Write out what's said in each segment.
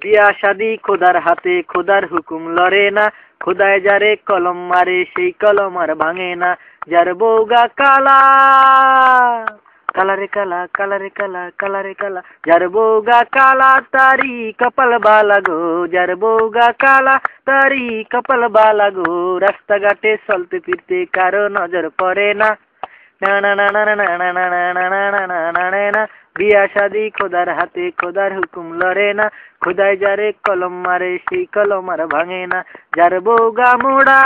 বিয়া শাদি খোদার হাতে, খোদার হুকুম লড়ে না, খোদায় যারে কলম মারে সেই কলম আর ভাঙে না। যার বউগা কালা, কালারে কালা, কালারে কালা, কালারে কালা, যার বউগা কালা তারি কপাল বালা গো, যার বউগা কালা তারি কপাল বালা গো। রাস্তাঘাটে চলতে ফিরতে কারো নজর পড়ে না, না না না না না না না না না না না না না না না। বিয়া শাদি খোদার হাতে, খোদার হুকুম লড়ে না, খোদায় যারে কলম মারে সেই কলম আর ভাঙে না। যার বউগা মোড়া,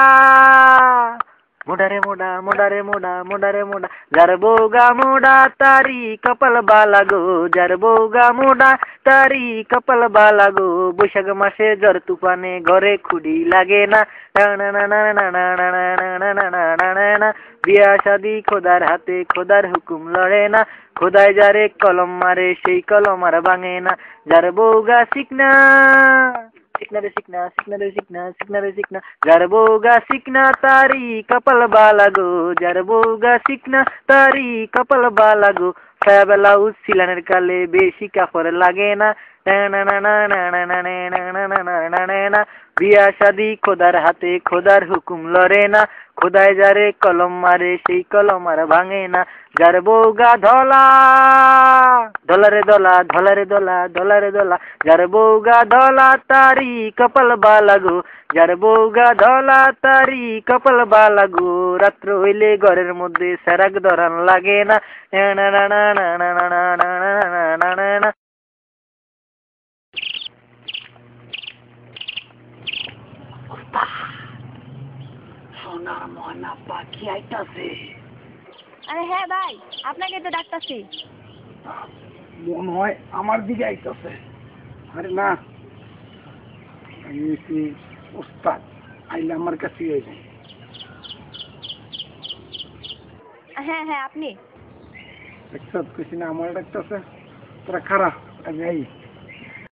মোডারে মোডা, মোডারে মোডা, মোডারে মোডা, যার বউগা মোডা তারি কপাল বালা গো, যার বউগা মোডা তারি কপাল বালা গো। বৈশাখ মাসে ঝড় তুফানে ঘরে খুঁড়ি লাগে না, না না না না না না না না না না না না না না। বিয়া শাদি খোদার হাতে, খোদার হুকুম লড়ে না, খোদায় যারে কলম মারে সেই কলম আর ভাঙে না। যার বউগা শিখনা, শিখনা রে শিখনা, শিখনা রে শিখনা, শিখনা রে শিখনা, যার বউগা শিখনা তারি কপাল বালা গো, যার বউগা শিখনা তারি কপাল বালা গো। সায়া ব্লাউজ সিলানের কালে বেশি কাপড় লাগে না, না না না না না না না না না না না না না না। বিয়া শাদি খোদার হাতে, খোদার হুকুম লড়ে না, খোদায় যারে কলম মারে সেই কলম আর ভাঙে না। যার বউগা ধলা, ধলারে দলা, ধলারে দলা, ধলারে দলা, যার বউগা ধলা তারি কপাল বালা গো, যার বউগা ধলা তারি কপাল বালা গো। রাত্র হইলে ঘরের মধ্যে সেরাক ধরান লাগে না, না না না না না না না না না না না না। সোনার ময়না পাখি আইতাছে। আরে হ্যাঁ ভাই, আপনাকে তো ডাকতাছি। মনে হয় আমার দিকে আইতাছে। আরে না, আমি কি ওস্তাদ, আইলে আমার কাছে আইবে। হ্যাঁ হ্যাঁ আপনি। একসাথ কইছি না আমার ডাকতাছে, তোরা খারাপ আমি আই।